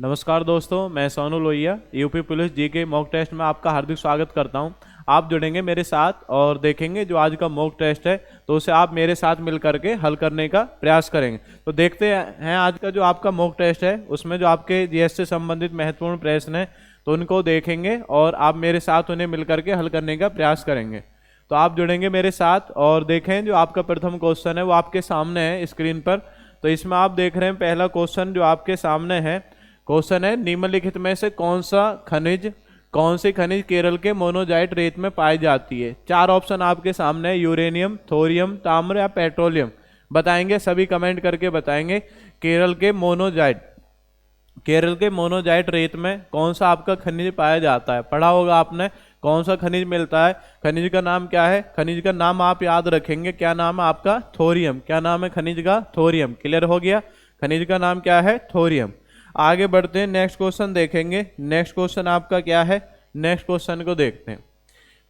नमस्कार दोस्तों, मैं सोनू लोहिया यूपी पुलिस जी के मॉक टेस्ट में आपका हार्दिक स्वागत करता हूं। आप जुड़ेंगे मेरे साथ और देखेंगे जो आज का मॉक टेस्ट है तो उसे आप मेरे साथ मिल करके हल करने का प्रयास करेंगे। तो देखते हैं आज का जो आपका मॉक टेस्ट है उसमें जो आपके जीएस से संबंधित महत्वपूर्ण प्रश्न है तो उनको देखेंगे और आप मेरे साथ उन्हें मिल करके हल करने का प्रयास करेंगे। तो आप जुड़ेंगे मेरे साथ और देखें जो आपका प्रथम क्वेश्चन है वो आपके सामने है स्क्रीन पर। तो इसमें आप देख रहे हैं पहला क्वेश्चन जो आपके सामने है, क्वेश्चन है निम्नलिखित में से कौन सी खनिज केरल के मोनोजाइट रेत में पाई जाती है। चार ऑप्शन आपके सामने है, यूरेनियम, थोरियम, ताम्र या पेट्रोलियम। बताएंगे, सभी कमेंट करके बताएंगे। केरल के मोनोजाइट रेत में कौन सा आपका खनिज पाया जाता है। पढ़ा होगा आपने कौन सा खनिज मिलता है। खनिज का नाम क्या है? खनिज का नाम आप याद रखेंगे, क्या नाम है आपका? थोरियम। क्या नाम है खनिज का? थोरियम। क्लियर हो गया, खनिज का नाम क्या है? थोरियम। आगे बढ़ते हैं, नेक्स्ट क्वेश्चन देखेंगे। नेक्स्ट क्वेश्चन आपका क्या है? नेक्स्ट क्वेश्चन को देखते हैं।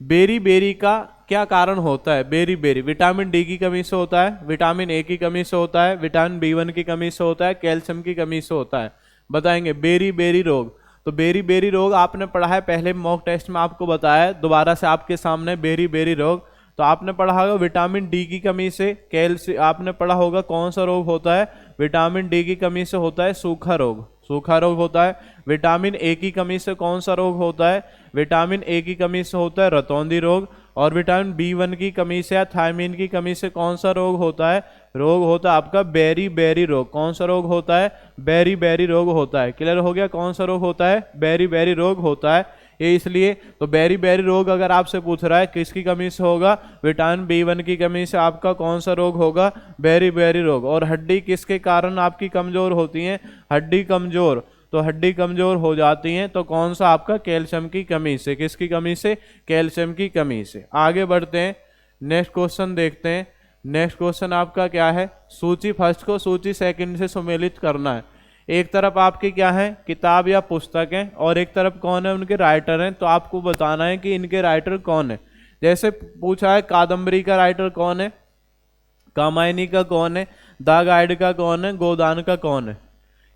बेरी बेरी का क्या कारण होता है? बेरी बेरी विटामिन डी की कमी से होता है, विटामिन ए की कमी से होता है, विटामिन B1 की कमी से होता है, कैल्शियम की कमी से होता है। बताएंगे बेरी बेरी रोग। तो बेरी बेरी रोग आपने पढ़ा है, पहले मॉक टेस्ट में आपको बताया, दोबारा से आपके सामने बेरी बेरी रोग। तो आपने पढ़ा होगा विटामिन डी की कमी से कैल्शियम। आपने पढ़ा होगा कौन सा रोग होता है? विटामिन डी की कमी से होता है सूखा रोग, सूखा रोग होता है। विटामिन ए की कमी से कौन सा रोग होता है? विटामिन ए की कमी से होता है रतौंधी रोग। और विटामिन B1 की कमी से या थायमीन की कमी से कौन सा रोग होता है? रोग होता है आपका बेरी बेरी रोग। कौन सा रोग होता है? बेरी बेरी रोग होता है। क्लियर हो गया, कौन सा रोग होता है? बेरी बेरी रोग होता है। ये इसलिए तो बेरी बेरी रोग अगर आपसे पूछ रहा है किसकी कमी से होगा, विटामिन B1 की कमी से आपका कौन सा रोग होगा? बेरी बेरी रोग। और हड्डी किसके कारण आपकी कमजोर होती है? हड्डी कमजोर, तो हड्डी कमजोर हो जाती हैं तो कौन सा आपका? कैल्शियम की कमी से। किसकी कमी से? कैल्शियम की कमी से। आगे बढ़ते हैं, नेक्स्ट क्वेश्चन देखते हैं। नेक्स्ट क्वेश्चन आपका क्या है? सूची फर्स्ट को सूची सेकंड से सम्मिलित करना है। एक तरफ आपकी क्या है? किताब या पुस्तक है और एक तरफ कौन है? उनके राइटर हैं। तो आपको बताना है कि इनके राइटर कौन है। जैसे पूछा है कादम्बरी का राइटर कौन है, कामायनी का कौन है, द गाइड का कौन है, गोदान का कौन है।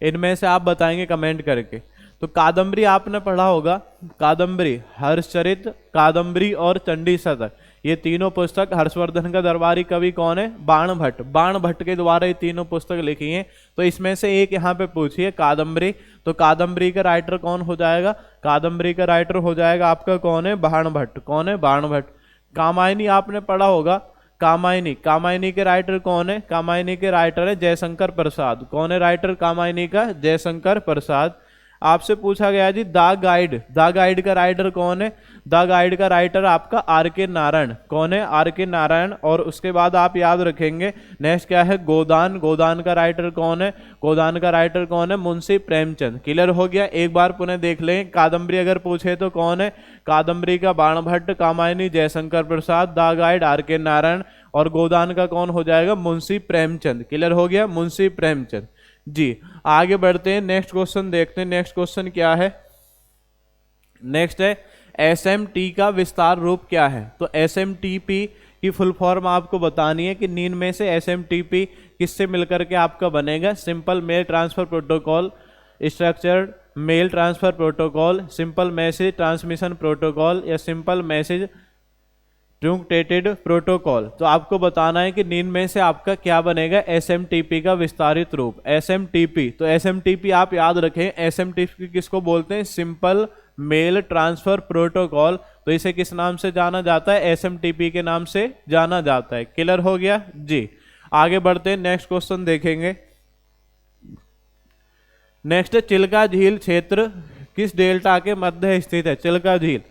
इनमें से आप बताएंगे कमेंट करके। तो कादम्बरी आपने पढ़ा होगा, कादम्बरी, हर्षचरित, कादम्बरी और चंडी शतक, ये तीनों पुस्तक। हर्षवर्धन का दरबारी कवि कौन है? बाण भट्ट। बाण भट्ट के द्वारा ये तीनों पुस्तक लिखी हैं। तो इसमें से एक यहाँ पे पूछिए कादम्बरी। तो कादम्बरी का राइटर कौन हो जाएगा? कादम्बरी का राइटर हो जाएगा आपका कौन है? बाण भट्ट। कौन है? बाण भट्ट। कामायनी आपने पढ़ा होगा, कामायनी, कामायनी के राइटर कौन है? कामायनी के राइटर है जयशंकर प्रसाद। कौन है राइटर कामायनी का? जयशंकर प्रसाद। आपसे पूछा गया जी द गाइड, द गाइड का राइटर कौन है? द गाइड का राइटर आपका R.K. नारायण। कौन है? R.K. नारायण। और उसके बाद आप याद रखेंगे नेक्स्ट क्या है? गोदान। गोदान का राइटर कौन है? गोदान का राइटर कौन है? मुंशी प्रेमचंद। क्लियर हो गया, एक बार पुनः देख लें। कादम्बरी अगर पूछे तो कौन है? कादम्बरी का बाण Bhatt, Kamayani Jaishankar Prasad, the guide R.K. Narayan और गोदान का कौन हो जाएगा? मुंशी प्रेमचंद। क्लियर हो गया, मुंशी प्रेमचंद जी। आगे बढ़ते हैं, नेक्स्ट क्वेश्चन देखते हैं। नेक्स्ट क्वेश्चन क्या है? नेक्स्ट है SMT का विस्तार रूप क्या है। तो SMTP की फुल फॉर्म आपको बतानी है कि निम्न में से SMTP किससे मिलकर के आपका बनेगा? Simple mail transfer protocol, structured mail transfer protocol, simple message transmission protocol या सिंपल मैसेज ट्रूंकेटेड प्रोटोकॉल। तो आपको बताना है कि निम्न में से आपका क्या बनेगा? SMTP का विस्तारित रूप। SMTP, तो SMTP आप याद रखें, SMTP किसको बोलते हैं? Simple mail transfer protocol. तो इसे किस नाम से जाना जाता है? SMTP के नाम से जाना जाता है। क्लियर हो गया जी। आगे बढ़ते हैं, नेक्स्ट क्वेश्चन देखेंगे। नेक्स्ट, चिल्का झील क्षेत्र किस डेल्टा के मध्य स्थित है? चिल्का झील,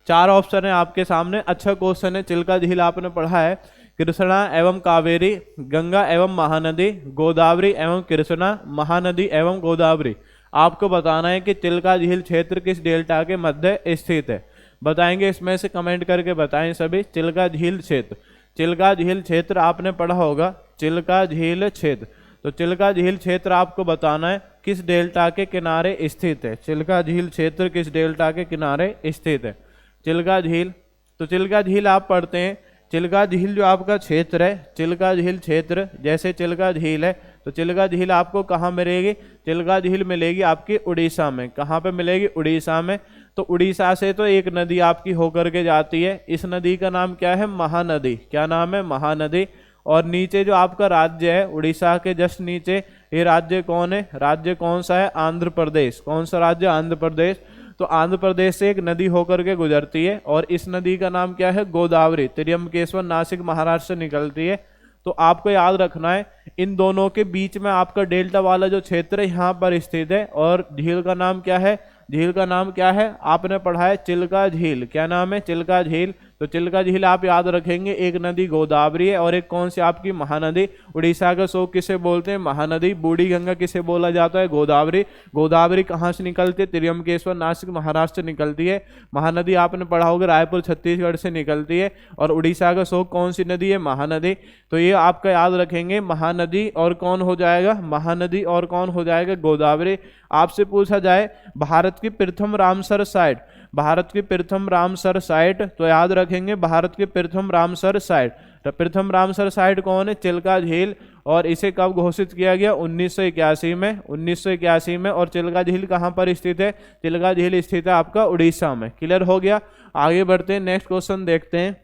चार ऑप्शन है आपके सामने। अच्छा क्वेश्चन है। चिल्का झील आपने पढ़ा है कृष्णा एवं कावेरी, गंगा एवं महानदी, गोदावरी एवं कृष्णा, महानदी एवं गोदावरी। आपको बताना है कि चिल्का झील क्षेत्र किस डेल्टा के मध्य स्थित है। बताएंगे, इसमें से कमेंट करके बताएं सभी। चिल्का झील क्षेत्र, चिल्का झील क्षेत्र आपने पढ़ा होगा, चिल्का झील क्षेत्र। तो चिल्का झील क्षेत्र आपको बताना है किस डेल्टा के किनारे स्थित है। चिल्का झील क्षेत्र किस डेल्टा के किनारे स्थित है? चिल्का झील, तो चिल्का झील आप पढ़ते हैं। चिल्का झील जो आपका क्षेत्र है, चिल्का झील क्षेत्र, जैसे चिल्का झील है तो चिल्का झील आपको कहाँ मिलेगी? चिल्का झील मिलेगी आपकी उड़ीसा में। कहाँ पे मिलेगी? उड़ीसा में। तो उड़ीसा से तो एक नदी आपकी होकर के जाती है, इस नदी का नाम क्या है? महानदी। क्या नाम है? महानदी। और नीचे जो आपका राज्य है उड़ीसा के जस्ट नीचे, ये राज्य कौन है? राज्य कौन सा है? आंध्र प्रदेश। कौन सा राज्य? आंध्र प्रदेश। तो आंध्र प्रदेश से एक नदी होकर के गुजरती है और इस नदी का नाम क्या है? गोदावरी। त्र्यंबकेश्वर नासिक महाराष्ट्र से निकलती है। तो आपको याद रखना है इन दोनों के बीच में आपका डेल्टा वाला जो क्षेत्र है यहाँ पर स्थित है। और झील का नाम क्या है? झील का नाम क्या है? आपने पढ़ा है चिल्का झील। क्या नाम है? चिल्का झील। तो चिल्का झील आप याद रखेंगे, एक नदी गोदावरी है और एक कौन सी आपकी? महानदी। उड़ीसा का शोक किसे बोलते हैं? महानदी। बूढ़ी गंगा किसे बोला जाता है? गोदावरी। गोदावरी कहाँ से निकलती है? त्र्यंबकेश्वर नासिक महाराष्ट्र से निकलती है। महानदी आपने पढ़ा होगा रायपुर छत्तीसगढ़ से निकलती है। और उड़ीसा का शोक कौन सी नदी है? महानदी। तो ये आपका याद रखेंगे, महानदी और कौन हो जाएगा? महानदी और कौन हो जाएगा? गोदावरी। आपसे पूछा जाए भारत की प्रथम रामसर साइट, भारत की प्रथम रामसर साइट, तो याद रखेंगे भारत की प्रथम रामसर साइट। प्रथम रामसर साइट कौन है? चिल्का झील। और इसे कब घोषित किया गया? 1981 में। 1981 में। और चिल्का झील कहाँ पर स्थित है? चिल्का झील स्थित है आपका उड़ीसा में। क्लियर हो गया? आगे बढ़ते हैं, नेक्स्ट क्वेश्चन देखते हैं।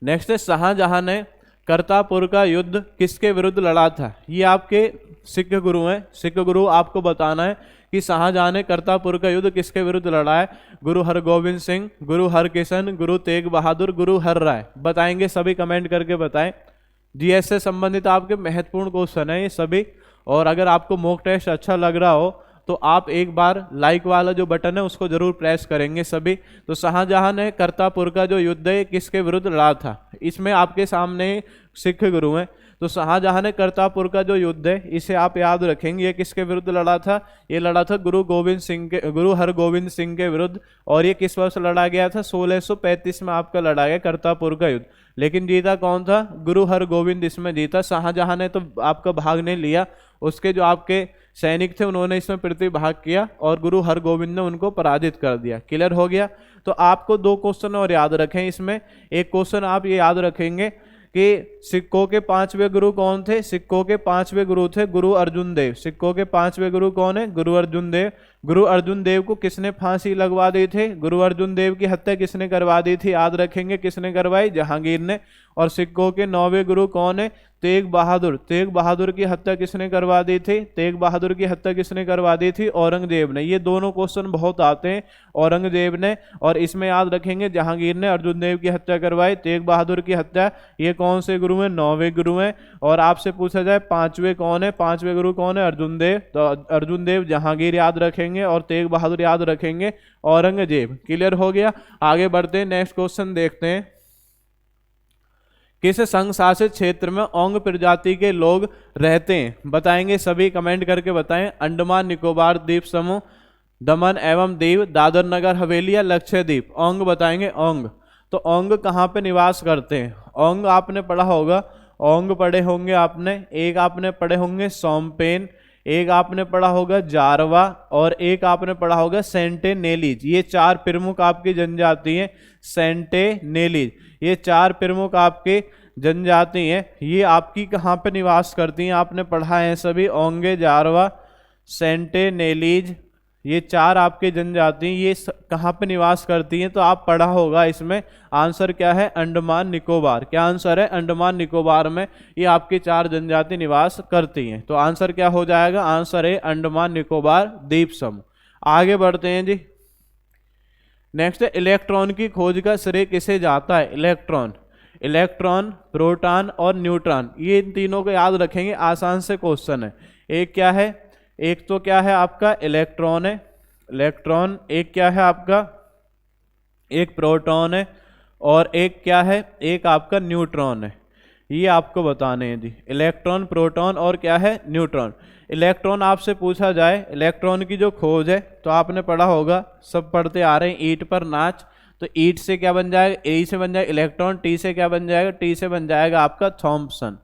नेक्स्ट है, शाहजहां ने करतारपुर का युद्ध किसके विरुद्ध लड़ा था? ये आपके सिख गुरु हैं। सिख गुरु आपको बताना है कि शाहजहां ने करतारपुर का युद्ध किसके विरुद्ध लड़ा है? गुरु हरगोविंद सिंह, गुरु हरकिशन, गुरु तेग बहादुर, गुरु हर राय। बताएंगे सभी, कमेंट करके बताएं। जीएस से संबंधित आपके महत्वपूर्ण क्वेश्चन है ये सभी। और अगर आपको मॉक टेस्ट अच्छा लग रहा हो तो आप एक बार लाइक वाला जो बटन है उसको जरूर प्रेस करेंगे सभी। तो शाहजहां ने करतारपुर का जो युद्ध है किसके विरुद्ध लड़ा था? इसमें आपके सामने सिख गुरु हैं। तो शाहजहां ने करतारपुर का जो युद्ध है इसे आप याद रखेंगे, ये किसके विरुद्ध लड़ा था? ये लड़ा था गुरु हरगोविंद सिंह के विरुद्ध। और ये किस वर्ष लड़ा गया था? 1635 में आपका लड़ा गया करतारपुर का युद्ध। लेकिन जीता कौन था? गुरु हरगोविंद इसमें जीता। शाहजहां ने तो आपका भाग नहीं लिया, उसके जो आपके सैनिक थे उन्होंने इसमें प्रतिभाग किया और गुरु हरगोविंद ने उनको पराजित कर दिया। क्लियर हो गया? तो आपको दो क्वेश्चन और याद रखें इसमें। एक क्वेश्चन आप ये याद रखेंगे कि सिखों के 5वें गुरु कौन थे? सिखों के 5वें गुरु थे गुरु अर्जुन देव। सिखों के 5वें गुरु कौन है? गुरु अर्जुन देव। गुरु अर्जुन देव को किसने फांसी लगवा दी थी? गुरु अर्जुन देव की हत्या किसने करवा दी थी? याद रखेंगे, किसने करवाई? जहांगीर ने। और सिखों के 9वें गुरु कौन है? तेग बहादुर। तेग बहादुर की हत्या किसने करवा दी थी? तेग बहादुर की हत्या किसने करवा दी थी? औरंगजेब ने। ये दोनों क्वेश्चन बहुत आते हैं, औरंगजेब ने। और इसमें याद रखेंगे जहांगीर ने अर्जुन देव की हत्या करवाई, तेग बहादुर की हत्या। ये कौन से गुरु हैं? 9वें गुरु हैं। और आपसे पूछा जाए 5वें कौन है? 5वें गुरु कौन है? अर्जुन देव। तो अर्जुन देव, जहांगीर याद रखेंगे और तेग बहादुर याद रखेंगे, औरंगजेब। क्लियर हो गया? आगे बढ़ते हैं, नेक्स्ट क्वेश्चन देखते हैं। किस संघ शासित क्षेत्र में ओंग प्रजाति के लोग रहते हैं? बताएंगे सभी, कमेंट करके बताएं। अंडमान निकोबार द्वीप समूह, दमन एवं दीव, दादर नगर हवेली या लक्षद्वीप? ओंग बताएंगे, ओंग। तो ओंग कहाँ पे निवास करते हैं? ओंग आपने पढ़ा होगा, ओंग पढ़े होंगे आपने। एक आपने पढ़े होंगे सोमपेन, एक आपने पढ़ा होगा जारवा और एक आपने पढ़ा होगा सेंटेनेलीज। ये 4 प्रमुख आपकी जनजाति हैं। सेंटेनेलीज, ये 4 प्रमुख आपके जनजाति हैं। ये आपकी कहाँ पे निवास करती हैं? आपने पढ़ा है सभी, ओंगे, जारवा, सेंटेनेलीज, ये 4 आपके जनजाति ये कहाँ पे निवास करती हैं? तो आप पढ़ा होगा। इसमें आंसर क्या है? अंडमान निकोबार। क्या आंसर है? अंडमान निकोबार में ये आपकी 4 जनजाति निवास करती हैं। तो आंसर क्या हो जाएगा? आंसर है अंडमान निकोबार द्वीप समूह। आगे बढ़ते हैं जी। नेक्स्ट है, इलेक्ट्रॉन की खोज का श्रेय किसे जाता है? इलेक्ट्रॉन, प्रोटॉन और न्यूट्रॉन, ये इन तीनों को याद रखेंगे, आसान से क्वेश्चन है। एक क्या है? एक तो क्या है आपका इलेक्ट्रॉन है, इलेक्ट्रॉन। एक क्या है आपका? एक प्रोटॉन है। और एक क्या है? एक आपका न्यूट्रॉन है। ये आपको बताने हैं जी, इलेक्ट्रॉन, प्रोटॉन और क्या है? न्यूट्रॉन। इलेक्ट्रॉन आपसे पूछा जाए, इलेक्ट्रॉन की जो खोज है तो आपने पढ़ा होगा, सब पढ़ते आ रहे हैं, ईंट पर नाच। तो ईंट से क्या बन जाएगा? ए से बन जाएगा इलेक्ट्रॉन। टी से क्या बन जाएगा? टी से बन जाएगा आपका थॉम्पसन।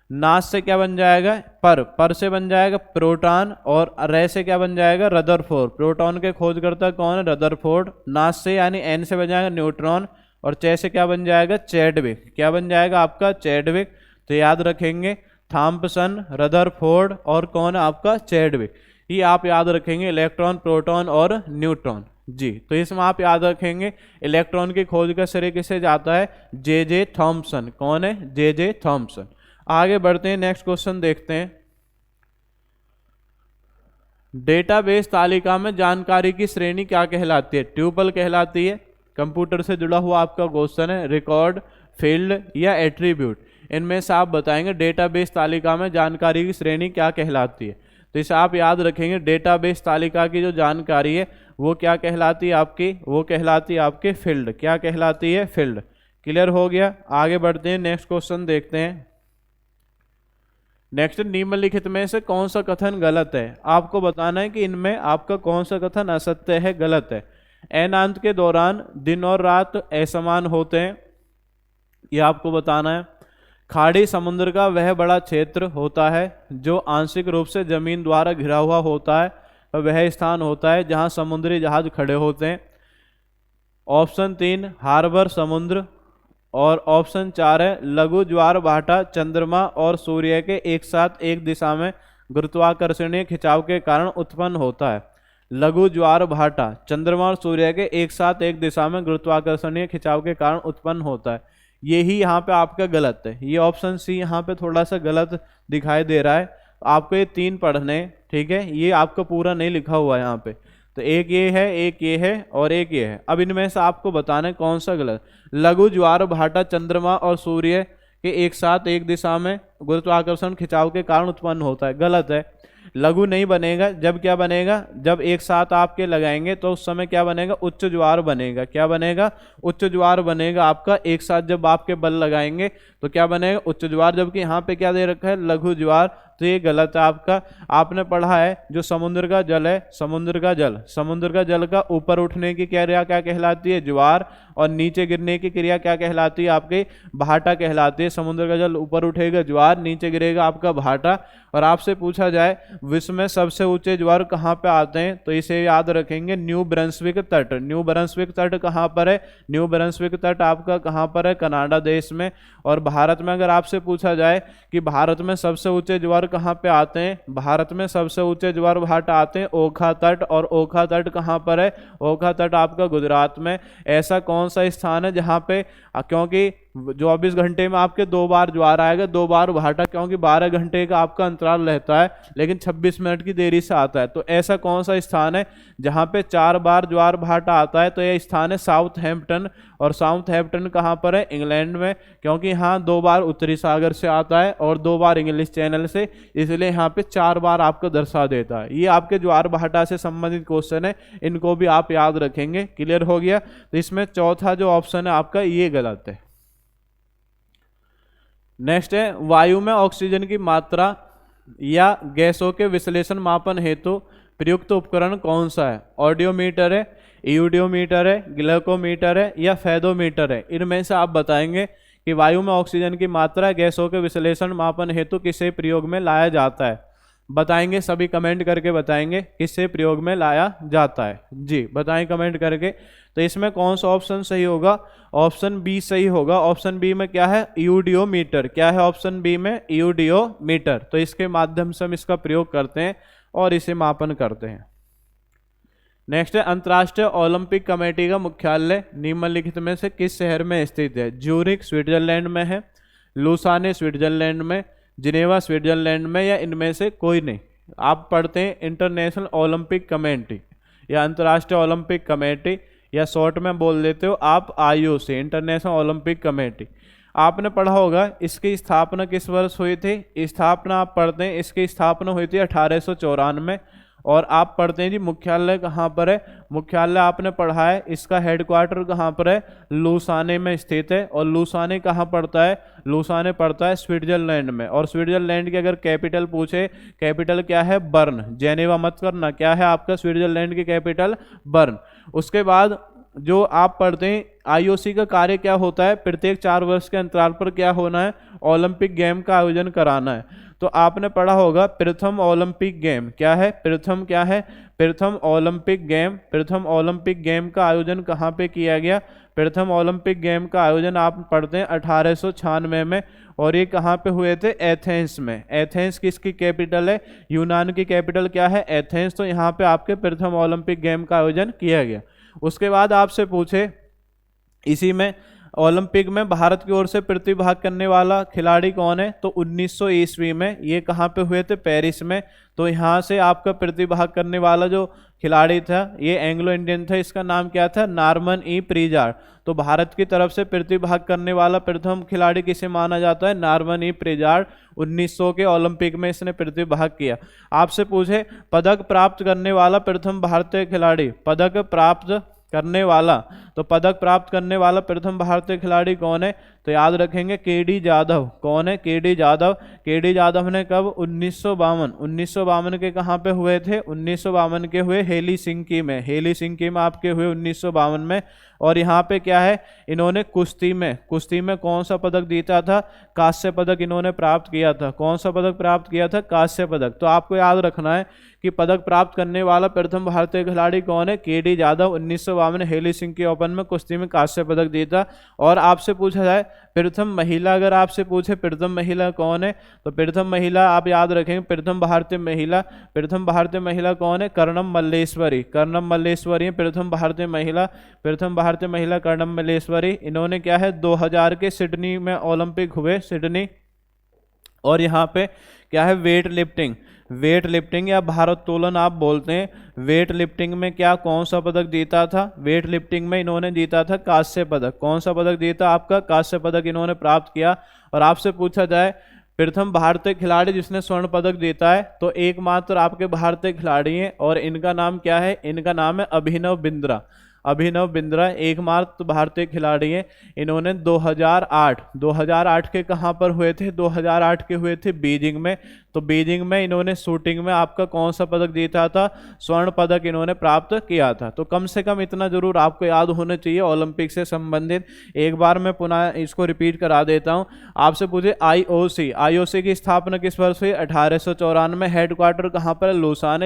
नाच से क्या बन जाएगा? पर से बन जाएगा प्रोटॉन। और रे से क्या बन जाएगा? रदरफोर्ड। प्रोटॉन के खोजकर्ता कौन है? रदरफोर्ड। नाच से यानी एन से बन जाएगा न्यूट्रॉन। और चे से क्या बन जाएगा? चैडविक। क्या बन जाएगा आपका? चैडविक। तो याद रखेंगे थॉम्पसन, रदरफोर्ड और कौन है आपका चैडविक। ये आप याद रखेंगे, इलेक्ट्रॉन, प्रोटॉन और न्यूट्रॉन। जी, तो इसमें आप याद रखेंगे इलेक्ट्रॉन की खोज का श्रेय किसे जाता है, जे थॉम्पसन। कौन है, जे थॉम्पसन। आगे बढ़ते हैं, नेक्स्ट क्वेश्चन देखते हैं। डेटाबेस तालिका में जानकारी की श्रेणी क्या कहलाती है, ट्यूपल कहलाती है। कंप्यूटर से जुड़ा हुआ आपका क्वेश्चन है, रिकॉर्ड, फील्ड या एट्रीब्यूट, इनमें से आप बताएंगे डेटाबेस तालिका में जानकारी की श्रेणी क्या कहलाती है। तो इसे आप याद रखेंगे, डेटाबेस तालिका की जो जानकारी है वो क्या कहलाती है आपकी, वो कहलाती है आपके फील्ड। क्या कहलाती है, फील्ड। क्लियर हो गया। आगे बढ़ते हैं, नेक्स्ट क्वेश्चन देखते हैं। नेक्स्ट, निम्नलिखित में से कौन सा कथन गलत है। आपको बताना है कि इनमें आपका कौन सा कथन असत्य है, गलत है। अनंत के दौरान दिन और रात असमान होते हैं, ये आपको बताना है। खाड़ी समुद्र का वह बड़ा क्षेत्र होता है जो आंशिक रूप से जमीन द्वारा घिरा हुआ होता है, वह स्थान होता है जहां समुद्री जहाज खड़े होते हैं। ऑप्शन 3 हार्बर, समुद्र। और ऑप्शन 4 है लघु ज्वार भाटा चंद्रमा और सूर्य के एक साथ एक दिशा में गुरुत्वाकर्षणीय खिंचाव के कारण उत्पन्न होता है। लघु ज्वार भाटा चंद्रमा और सूर्य के एक साथ एक दिशा में गुरुत्वाकर्षणीय खिंचाव के कारण उत्पन्न होता है। यही यहाँ पे आपका गलत है। ये ऑप्शन सी यहाँ पे थोड़ा सा गलत दिखाई दे रहा है। आपको ये 3 पढ़ने, ठीक है, ये आपका पूरा नहीं लिखा हुआ है यहाँ पे। तो एक ये है, एक ये है और एक ये है। अब इनमें से आपको बताना है कौन सा गलत। लघु ज्वार भाटा चंद्रमा और सूर्य के एक साथ एक दिशा में गुरुत्वाकर्षण खिंचाव के कारण उत्पन्न होता है, गलत है। लघु नहीं बनेगा, जब क्या बनेगा, जब एक साथ आपके लगाएंगे तो उस समय क्या बनेगा, उच्च ज्वार बनेगा। क्या बनेगा, उच्च ज्वार बनेगा आपका। एक साथ जब आपके बल लगाएंगे तो क्या बनेगा, उच्च ज्वार। जबकि यहाँ पे क्या दे रखा है, लघु ज्वार, तो ये गलत है आपका। आपने पढ़ा है जो समुद्र का जल है, समुद्र का जल, समुद्र का जल का ऊपर उठने की क्रिया क्या कहलाती है, ज्वार, और नीचे गिरने की क्रिया क्या कहलाती है आपकी, भाटा कहलाती है। समुद्र का जल ऊपर उठेगा ज्वार, नीचे गिरेगा आपका भाटा। और आपसे पूछा जाए विश्व में सबसे ऊंचे ज्वार कहाँ पे आते हैं, तो इसे याद रखेंगे न्यू ब्रंसविक तट। न्यू ब्रंसविक तट कहाँ पर है, न्यू ब्रंसविक तट आपका कहाँ पर है, कनाडा देश में। और भारत में अगर आपसे पूछा जाए कि भारत में सबसे ऊंचे ज्वार कहाँ पे आते हैं, भारत में सबसे ऊंचे ज्वार भाट आते हैं ओखा तट। और ओखा तट कहाँ पर है, ओखा तट आपका गुजरात में। ऐसा कौन सा स्थान है जहाँ पे, क्योंकि 24 घंटे में आपके 2 बार ज्वार आएगा, 2 बार भाटा, क्योंकि 12 घंटे का आपका अंतराल रहता है, लेकिन 26 मिनट की देरी से आता है। तो ऐसा कौन सा स्थान है जहाँ पे 4 बार ज्वार भाटा आता है, तो यह स्थान है साउथहैम्पटन। और साउथहैम्पटन कहाँ पर है, इंग्लैंड में, क्योंकि यहाँ 2 बार उत्तरी सागर से आता है और 2 बार इंग्लिश चैनल से, इसलिए यहाँ पे 4 बार आपको दर्शा देता है। ये आपके ज्वार भाटा से संबंधित क्वेश्चन है, इनको भी आप याद रखेंगे। क्लियर हो गया। तो इसमें चौथा जो ऑप्शन है आपका ये गलत है। नेक्स्ट है वायु में ऑक्सीजन की मात्रा या गैसों के विश्लेषण मापन हेतु प्रयुक्त उपकरण कौन सा है। ऑडियोमीटर है, ईयूडियोमीटर है, ग्लूकोमीटर है या फेदोमीटर है। इनमें से आप बताएंगे कि वायु में ऑक्सीजन की मात्रा गैसों के विश्लेषण मापन हेतु किसे प्रयोग में लाया जाता है। बताएंगे, सभी कमेंट करके बताएंगे किससे प्रयोग में लाया जाता है। जी बताएं कमेंट करके। तो इसमें कौन सा ऑप्शन सही होगा, ऑप्शन बी सही होगा। ऑप्शन बी में क्या है, ईयूडियोमीटर। क्या है ऑप्शन बी में, ईयूडियोमीटर। तो इसके माध्यम से हम इसका प्रयोग करते हैं और इसे मापन करते हैं। नेक्स्ट है अंतर्राष्ट्रीय ओलंपिक कमेटी का मुख्यालय निम्नलिखित में से किस शहर में स्थित है। ज्यूरिख स्विट्जरलैंड में है, लुसाने स्विट्जरलैंड में, जिनेवा स्विट्जरलैंड में, या इनमें से कोई नहीं। आप पढ़ते हैं इंटरनेशनल ओलंपिक कमेटी या अंतर्राष्ट्रीय ओलंपिक कमेटी, या शॉर्ट में बोल देते हो आप IOC, इंटरनेशनल ओलंपिक कमेटी। आपने पढ़ा होगा इसकी स्थापना किस वर्ष हुई थी। स्थापना आप पढ़ते हैं, इसकी स्थापना हुई थी 1894। और आप पढ़ते हैं जी मुख्यालय कहाँ पर है। मुख्यालय आपने पढ़ा है, इसका हेडक्वार्टर कहाँ पर है, लुसाने में स्थित है। और लुसाने कहाँ पड़ता है, लुसाने पड़ता है स्विट्जरलैंड में। और स्विट्जरलैंड की अगर कैपिटल पूछे, कैपिटल क्या है, बर्न। जेनेवा मत करना, क्या है आपका स्विट्जरलैंड की कैपिटल, बर्न। उसके बाद जो आप पढ़ते हैं IOC का कार्य क्या होता है, प्रत्येक 4 वर्ष के अंतराल पर क्या होना है, ओलंपिक गेम का आयोजन कराना है। तो आपने पढ़ा होगा प्रथम ओलंपिक गेम क्या है, प्रथम क्या है, प्रथम ओलंपिक गेम। प्रथम ओलंपिक गेम का आयोजन कहाँ पे किया गया, प्रथम ओलंपिक गेम का आयोजन आप पढ़ते हैं 1896 में, और ये कहाँ पे हुए थे? एथेंस में। एथेंस किसकी कैपिटल है? यूनान की कैपिटल क्या है? एथेंस। तो यहाँ पे आपके प्रथम ओलंपिक गेम का आयोजन किया गया। उसके बाद आपसे पूछे इसी में ओलंपिक में भारत की ओर से प्रतिभाग करने वाला खिलाड़ी कौन है? तो 1900 ईस्वी में ये कहाँ पे हुए थे? पेरिस में। तो यहाँ से आपका प्रतिभाग करने वाला जो खिलाड़ी था ये एंग्लो इंडियन था, इसका नाम क्या था? Norman E Pritchard. तो भारत की तरफ से प्रतिभाग करने वाला प्रथम खिलाड़ी किसे माना जाता है? Norman E प्रिजार्ड। 1900 के ओलंपिक में इसने प्रतिभाग किया। आपसे पूछे पदक प्राप्त करने वाला प्रथम भारतीय खिलाड़ी, पदक प्राप्त करने वाला, तो पदक प्राप्त करने वाला प्रथम भारतीय खिलाड़ी कौन है? तो याद रखेंगे केडी जाधव। कौन है? केडी जाधव। केडी जाधव ने कब? 1952 के कहाँ पे हुए थे? 1952 के हुए हेलीसिंकी में। हेलीसिंकी में आपके हुए 1952 में। और यहाँ पे क्या है? इन्होंने कुश्ती में कौन सा पदक जीता था? कांस्य पदक इन्होंने प्राप्त किया था। कौन सा पदक प्राप्त किया था? कांस्य पदक। तो आपको याद रखना है कि पदक प्राप्त करने वाला प्रथम भारतीय खिलाड़ी कौन है? केडी जाधव। 1952 हेलीसिंकी ओपन में कुश्ती में कांस्य पदक जीता। और आपसे पूछा जाए प्रथम महिला, अगर आपसे पूछे प्रथम महिला कौन है, तो प्रथम महिला आप याद रखेंगे प्रथम भारतीय महिला कौन है? कर्णम मल्लेश्वरी। कर्णम मल्लेश्वरी प्रथम भारतीय महिला कर्णम मल्लेश्वरी। इन्होंने क्या है 2000 के सिडनी में ओलंपिक हुए, सिडनी। और यहाँ पे क्या है? वेट लिफ्टिंग या भारोत्तोलन आप बोलते हैं। वेट लिफ्टिंग में क्या कौन सा पदक जीता था? वेट लिफ्टिंग में इन्होंने जीता था कांस्य पदक। कौन सा पदक जीता आपका? कांस्य पदक इन्होंने प्राप्त किया। और आपसे पूछा जाए प्रथम भारतीय खिलाड़ी जिसने स्वर्ण पदक जीता है, तो एकमात्र आपके भारतीय खिलाड़ी हैं और इनका नाम क्या है? इनका नाम है अभिनव बिंद्रा एकमात्र भारतीय खिलाड़ी हैं। इन्होंने 2008 के कहाँ पर हुए थे? 2008 के हुए थे बीजिंग में। तो बीजिंग में इन्होंने शूटिंग में आपका कौन सा पदक जीता था? स्वर्ण पदक इन्होंने प्राप्त किया था। तो कम से कम इतना जरूर आपको याद होना चाहिए ओलंपिक से संबंधित। एक बार मैं पुनः इसको रिपीट करा देता हूँ। आपसे पूछे आईओसी की स्थापना किस वर्ष हुई? 1894। हेडक्वार्टर कहाँ पर है?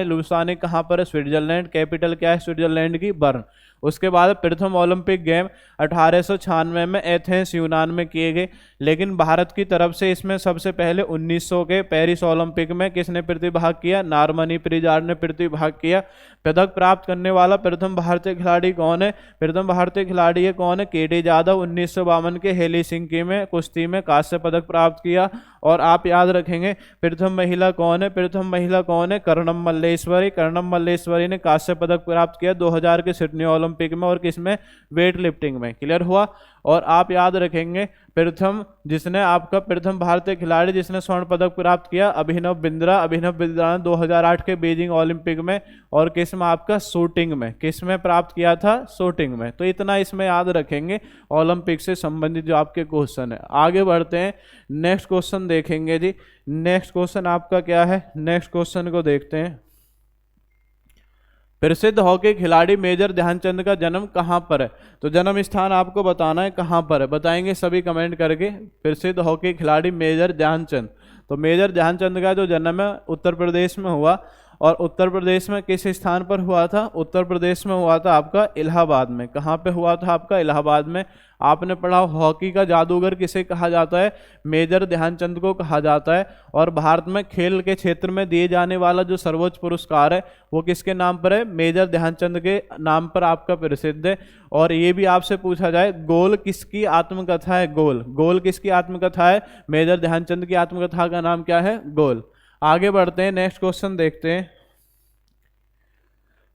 लुसाने कहाँ पर है? स्विट्जरलैंड। कैपिटल क्या है स्विट्जरलैंड की? बर्न। उसके बाद प्रथम ओलंपिक गेम 1896 में एथेंस यूनान में किए गए। लेकिन भारत की तरफ से इसमें सबसे पहले 1900 के पेरिस ओलंपिक में किसने प्रतिभाग किया? नॉर्मन ई प्रिजार्ड ने प्रतिभाग किया। पदक प्राप्त करने वाला प्रथम भारतीय खिलाड़ी कौन है? प्रथम भारतीय खिलाड़ी ये कौन है? केडी जाधव। 1952 के हेलीसिंकी में कुश्ती में कांस्य पदक प्राप्त किया। और आप याद रखेंगे प्रथम महिला कौन है? कर्णम मल्लेश्वरी ने कांस्य पदक प्राप्त किया 2000 के सिडनी ओलंपिक में। और किसमें? वेट लिफ्टिंग में। क्लियर हुआ? और आप याद रखेंगे प्रथम भारतीय खिलाड़ी जिसने स्वर्ण पदक प्राप्त किया अभिनव बिंद्रा ने 2008 के बीजिंग ओलंपिक में। और किसमें? आपका शूटिंग में। किसमें प्राप्त किया था? शूटिंग में। तो इतना इसमें याद रखेंगे ओलंपिक से संबंधित जो आपके क्वेश्चन है। आगे बढ़ते हैं, नेक्स्ट क्वेश्चन देखेंगे जी। नेक्स्ट क्वेश्चन आपका क्या है? नेक्स्ट क्वेश्चन को देखते हैं। प्रसिद्ध हॉकी खिलाड़ी मेजर ध्यानचंद का जन्म कहाँ पर है? तो जन्म स्थान आपको बताना है कहाँ पर है, बताएंगे सभी कमेंट करके। प्रसिद्ध हॉकी खिलाड़ी मेजर ध्यानचंद, तो मेजर ध्यानचंद का जो जन्म है उत्तर प्रदेश में हुआ। और उत्तर प्रदेश में किस स्थान पर हुआ था? उत्तर प्रदेश में हुआ था आपका इलाहाबाद में। कहाँ पे हुआ था आपका? इलाहाबाद में। आपने पढ़ा हॉकी का जादूगर किसे कहा जाता है? मेजर ध्यानचंद को कहा जाता है। और भारत में खेल के क्षेत्र में दिए जाने वाला जो सर्वोच्च पुरस्कार है वो किसके नाम पर है? मेजर ध्यानचंद के नाम पर आपका प्रसिद्ध है। और ये भी आपसे पूछा जाए गोल किसकी आत्मकथा है? गोल किसकी आत्मकथा है? मेजर ध्यानचंद की आत्मकथा का नाम क्या है? गोल। आगे बढ़ते हैं, नेक्स्ट क्वेश्चन देखते हैं।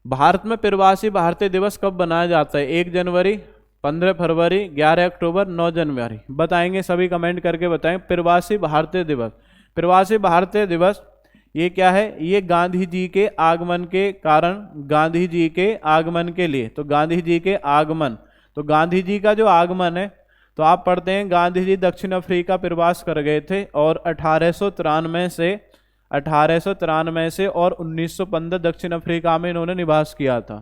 भारत में प्रवासी भारतीय दिवस कब बनाया जाता है? 1 जनवरी, 15 फरवरी, 11 अक्टूबर, 9 जनवरी। बताएंगे सभी कमेंट करके बताएं। प्रवासी भारतीय दिवस ये क्या है? ये गांधी जी के आगमन के कारण, गांधी जी के आगमन के लिए। तो गांधी जी के आगमन, तो गांधी जी का जो आगमन है, तो आप पढ़ते हैं गांधी जी दक्षिण अफ्रीका प्रवास कर गए थे। और 1893 से और 1915 दक्षिण अफ्रीका में इन्होंने निवास किया था।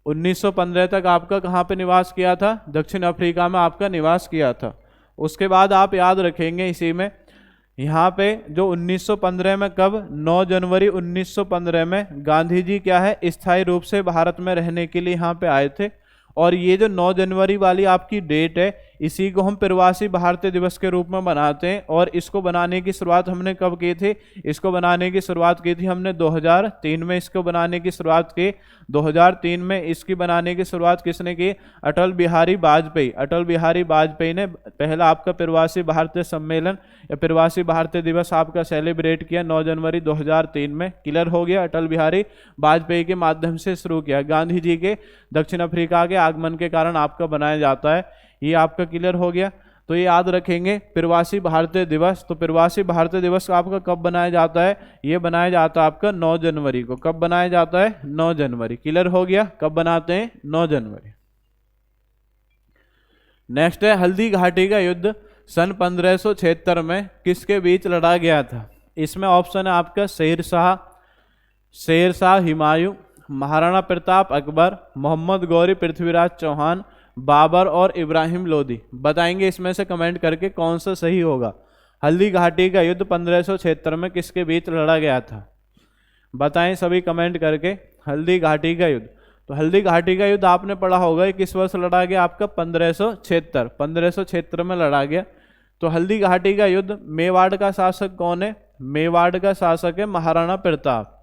1915 तक आपका कहाँ पे निवास किया था? दक्षिण अफ्रीका में आपका निवास किया था। उसके बाद आप याद रखेंगे इसी में यहाँ पे जो 1915 में कब? 9 जनवरी 1915 में गांधी जी क्या है स्थायी रूप से भारत में रहने के लिए यहाँ पे आए थे। और ये जो 9 जनवरी वाली आपकी डेट है, इसी को हम प्रवासी भारतीय दिवस के रूप में बनाते हैं। और इसको बनाने की शुरुआत हमने कब की थी? इसको बनाने की शुरुआत की थी हमने 2003 में। इसको बनाने की शुरुआत की 2003 में। इसकी बनाने की शुरुआत किसने की? अटल बिहारी वाजपेयी। अटल बिहारी वाजपेयी ने पहला आपका प्रवासी भारतीय सम्मेलन या प्रवासी भारतीय दिवस आपका सेलिब्रेट किया 9 जनवरी 2003 में। क्लियर हो गया? अटल बिहारी वाजपेयी के माध्यम से शुरू किया। गांधी जी के दक्षिण अफ्रीका के आगमन के कारण आपका बनाया जाता है। ये आपका क्लियर हो गया। तो ये याद रखेंगे प्रवासी भारतीय दिवस। तो प्रवासी भारतीय दिवस आपका कब बनाया जाता है? ये बनाया जाता है आपका 9 जनवरी को। कब बनाया जाता है? 9 जनवरी। क्लियर हो गया? कब बनाते हैं? 9 जनवरी। नेक्स्ट है हल्दी घाटी का युद्ध सन 1576 में किसके बीच लड़ा गया था? इसमें ऑप्शन है आपका शेर शाह हुमायूं, महाराणा प्रताप अकबर, मोहम्मद गौरी पृथ्वीराज चौहान, बाबर और इब्राहिम लोदी। बताएंगे इसमें से कमेंट करके कौन सा सही होगा। हल्दी घाटी का युद्ध 1576 में किसके बीच लड़ा गया था? बताएं सभी कमेंट करके। हल्दी घाटी का युद्ध, तो हल्दी घाटी का युद्ध आपने पढ़ा होगा, ये किस वर्ष लड़ा गया? आपका 1576 में लड़ा गया। तो हल्दी घाटी का युद्ध, मेवाड़ का शासक कौन है? मेवाड़ का शासक है महाराणा प्रताप।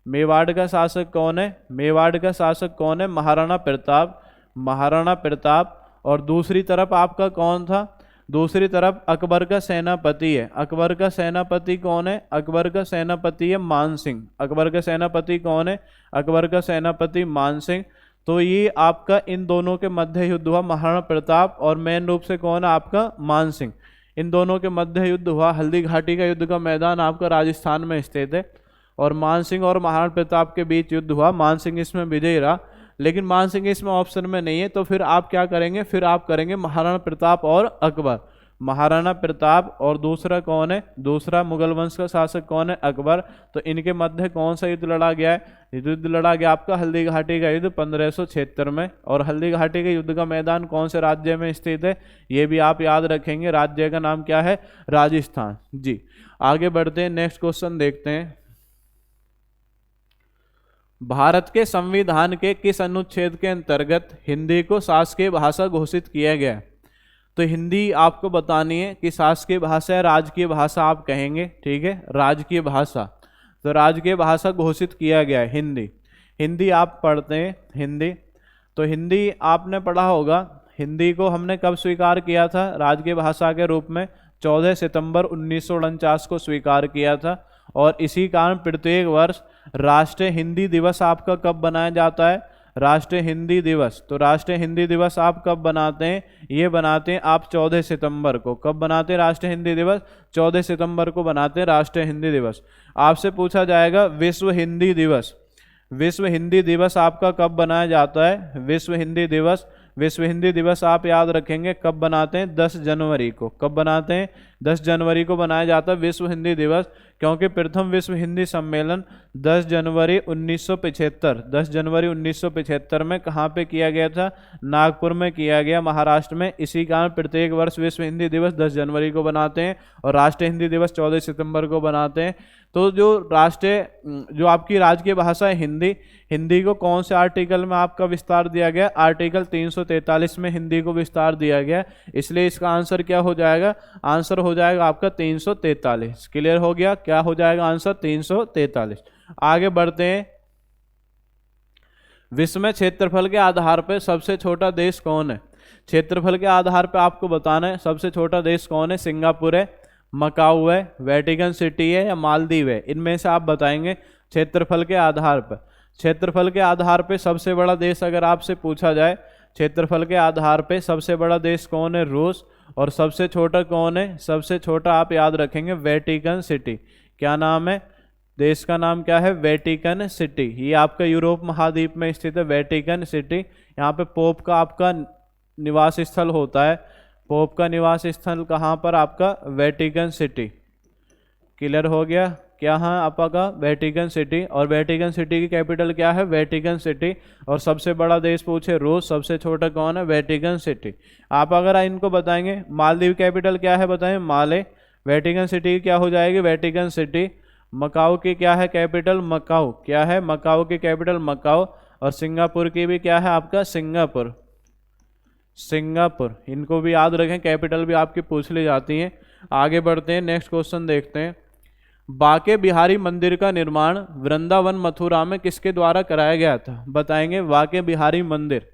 मेवाड़ का शासक कौन है? मेवाड़ का शासक कौन है? महाराणा प्रताप। महाराणा प्रताप। और दूसरी तरफ आपका कौन था? दूसरी तरफ अकबर का सेनापति है। अकबर का सेनापति कौन है? अकबर का सेनापति है मान सिंह। अकबर का सेनापति कौन है? अकबर का सेनापति मान सिंह। तो ये आपका इन दोनों के मध्य युद्ध हुआ, महाराणा प्रताप और मेन रूप से कौन है? आपका मान सिंह। इन दोनों के मध्य युद्ध हुआ। हल्दी घाटी का युद्ध का मैदान आपका राजस्थान में स्थित है और मान सिंह और महाराणा प्रताप के बीच युद्ध हुआ। मान सिंह इसमें विजयी रहा, लेकिन मान सिंह इसमें ऑप्शन में नहीं है। तो फिर आप क्या करेंगे? फिर आप करेंगे महाराणा प्रताप और अकबर। महाराणा प्रताप और दूसरा कौन है? दूसरा मुगल वंश का शासक कौन है? अकबर। तो इनके मध्य कौन सा युद्ध लड़ा गया है? युद्ध लड़ा गया आपका हल्दी घाटी का युद्ध 1576 में। और हल्दी घाटी के युद्ध का मैदान कौन से राज्य में स्थित है? ये भी आप याद रखेंगे। राज्य का नाम क्या है? राजस्थान। जी, आगे बढ़ते हैं, नेक्स्ट क्वेश्चन देखते हैं। भारत के संविधान के किस अनुच्छेद के अंतर्गत हिंदी को शासकीय भाषा घोषित किया गया है? तो हिंदी आपको बतानी है कि शासकीय भाषा है, राजकीय भाषा आप कहेंगे, ठीक है, राजकीय भाषा। तो राजकीय भाषा घोषित किया गया है हिंदी। हिंदी आप पढ़ते हैं हिंदी, तो हिंदी आपने पढ़ा होगा। हिंदी को हमने कब स्वीकार किया था राजकीय भाषा के रूप में? 14 सितंबर 1949 को स्वीकार किया था। और इसी कारण प्रत्येक वर्ष राष्ट्रीय हिंदी दिवस आपका कब बनाया जाता है? राष्ट्रीय हिंदी दिवस। तो राष्ट्रीय हिंदी दिवस आप कब बनाते हैं? ये बनाते हैं आप 14 सितंबर को। कब बनाते हैं राष्ट्रीय हिंदी दिवस? 14 सितंबर को बनाते हैं राष्ट्रीय हिंदी दिवस। आपसे पूछा जाएगा विश्व हिंदी दिवस। विश्व हिंदी दिवस आपका कब बनाया जाता है? विश्व हिंदी दिवस, विश्व हिंदी दिवस आप याद रखेंगे कब बनाते हैं? 10 जनवरी को। कब बनाते हैं? 10 जनवरी को बनाया जाता है विश्व हिंदी दिवस, क्योंकि प्रथम विश्व हिंदी सम्मेलन 10 जनवरी 1975 10 जनवरी 1975 में कहाँ पे किया गया था? नागपुर में किया गया, महाराष्ट्र में। इसी कारण प्रत्येक वर्ष विश्व हिंदी दिवस 10 जनवरी को बनाते हैं और राष्ट्रीय हिंदी दिवस 14 सितंबर को बनाते हैं। तो जो आपकी राजकीय भाषा है हिंदी, हिंदी को कौन से आर्टिकल में आपका विस्तार दिया गया? आर्टिकल 343 में हिंदी को विस्तार दिया गया। इसलिए इसका आंसर क्या हो जाएगा? आंसर हो जाएगा आपका 343। क्लियर हो गया? क्या हो जाएगा आंसर? 343। आगे बढ़ते हैं। विश्व में क्षेत्रफल के आधार पर सबसे छोटा देश कौन है? क्षेत्रफल के आधार पर आपको बताना है सबसे छोटा देश कौन है। सिंगापुर है, मकाऊ है, वेटिकन सिटी है या मालदीव है? इनमें से आप बताएंगे क्षेत्रफल के आधार पर। क्षेत्रफल के आधार पे सबसे बड़ा देश अगर आपसे पूछा जाए, क्षेत्रफल के आधार पे सबसे बड़ा देश कौन है? रूस। और सबसे छोटा कौन है? सबसे छोटा आप याद रखेंगे वेटिकन सिटी। क्या नाम है? देश का नाम क्या है? Vatican city. ये आपका यूरोप महाद्वीप में स्थित है वेटिकन सिटी। यहाँ पे पोप का आपका निवास स्थल होता है। पोप का निवास स्थल कहाँ पर? आपका वेटिकन सिटी। क्लियर हो गया? क्या है आपका? Vatican city. और वेटिकन सिटी की कैपिटल क्या है? Vatican city. और सबसे बड़ा देश पूछे रूस, सबसे छोटा कौन है? Vatican city. आप अगर इनको बताएंगे मालदीव कैपिटल क्या है बताएं? माले। वेटिकन सिटी क्या हो जाएगी? Vatican city. मकाऊ की क्या है कैपिटल? मकाऊ। क्या है? मकाऊ की कैपिटल मकाऊ। और सिंगापुर की भी क्या है आपका? सिंगापुर। सिंगापुर। इनको भी याद रखें, कैपिटल भी आपकी पूछ ली जाती है। आगे बढ़ते हैं, नेक्स्ट क्वेश्चन देखते हैं। बांके बिहारी मंदिर का निर्माण वृंदावन मथुरा में किसके द्वारा कराया गया था? बताएंगे। बांके बिहारी मंदिर,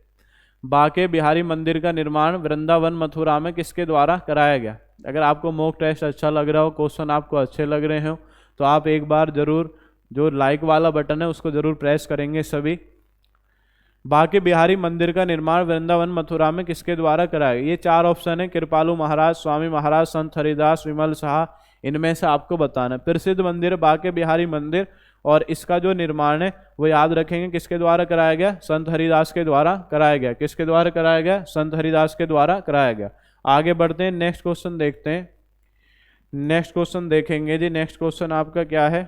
बांके बिहारी मंदिर का निर्माण वृंदावन मथुरा में किसके द्वारा कराया गया? अगर आपको मॉक टेस्ट अच्छा लग रहा हो, क्वेश्चन आपको अच्छे लग रहे हो, तो आप एक बार जरूर जो लाइक वाला बटन है उसको जरूर प्रेस करेंगे सभी। बांके बिहारी मंदिर का निर्माण वृंदावन मथुरा में किसके द्वारा कराया गया? ये 4 ऑप्शन है, कृपालु महाराज, स्वामी महाराज, संत हरिदास, विमल शाह। इनमें से आपको बताना। प्रसिद्ध मंदिर बांके बिहारी मंदिर, और इसका जो निर्माण है वो याद रखेंगे किसके द्वारा कराया गया? संत हरिदास के द्वारा कराया गया। किसके द्वारा कराया गया? संत हरिदास के द्वारा कराया गया। आगे बढ़ते हैं, नेक्स्ट क्वेश्चन देखते हैं। नेक्स्ट क्वेश्चन देखेंगे जी। नेक्स्ट क्वेश्चन आपका क्या है?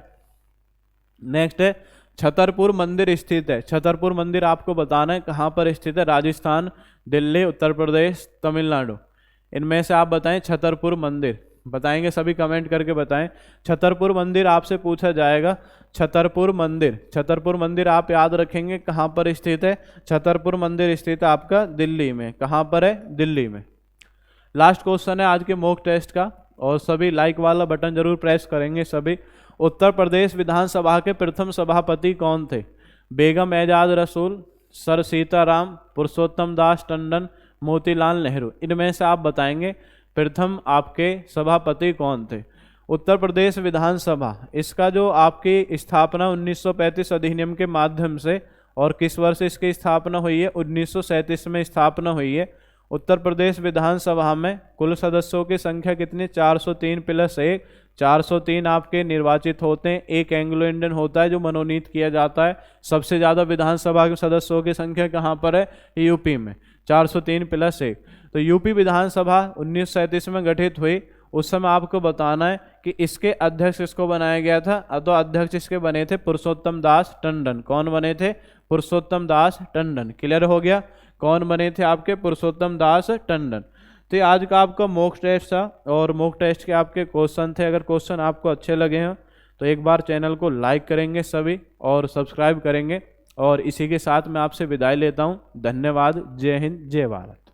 नेक्स्ट है, छतरपुर मंदिर स्थित है। छतरपुर मंदिर आपको बताना है कहाँ पर स्थित है? राजस्थान, दिल्ली, उत्तर प्रदेश, तमिलनाडु। इनमें से आप बताएं छतरपुर मंदिर। बताएंगे सभी, कमेंट करके बताएं। छतरपुर मंदिर आपसे पूछा जाएगा। छतरपुर मंदिर, छतरपुर मंदिर आप याद रखेंगे कहाँ पर स्थित है? छतरपुर मंदिर स्थित है आपका दिल्ली में। कहाँ पर है? दिल्ली में। लास्ट क्वेश्चन है आज के मॉक टेस्ट का, और सभी लाइक वाला बटन जरूर प्रेस करेंगे सभी। उत्तर प्रदेश विधानसभा के प्रथम सभापति कौन थे? बेगम एजाज रसूल, सर सीताराम, पुरुषोत्तम दास टंडन, मोतीलाल नेहरू। इनमें से आप बताएंगे प्रथम आपके सभापति कौन थे? उत्तर प्रदेश विधानसभा, इसका जो आपकी स्थापना 1935 अधिनियम के माध्यम से, और किस वर्ष इसकी स्थापना हुई है? 1937 में स्थापना हुई है। उत्तर प्रदेश विधानसभा में कुल सदस्यों की संख्या कितनी? 403 + 1। 403 आपके निर्वाचित होते हैं, एक एंग्लो इंडियन होता है जो मनोनीत किया जाता है। सबसे ज़्यादा विधानसभा के सदस्यों की संख्या कहाँ पर है? यूपी में, 403 + 1। तो यूपी विधानसभा 1937 में गठित हुई। उस समय आपको बताना है कि इसके अध्यक्ष किसको बनाया गया था? तो अध्यक्ष इसके बने थे पुरुषोत्तम दास टंडन। कौन बने थे? पुरुषोत्तम दास टंडन। क्लियर हो गया? कौन बने थे आपके? पुरुषोत्तम दास टंडन। तो आज का आपका मॉक टेस्ट था, और मॉक टेस्ट के आपके क्वेश्चन थे। अगर क्वेश्चन आपको अच्छे लगे हैं तो एक बार चैनल को लाइक करेंगे सभी, और सब्सक्राइब करेंगे। और इसी के साथ मैं आपसे विदाई लेता हूँ। धन्यवाद। जय हिंद, जय भारत।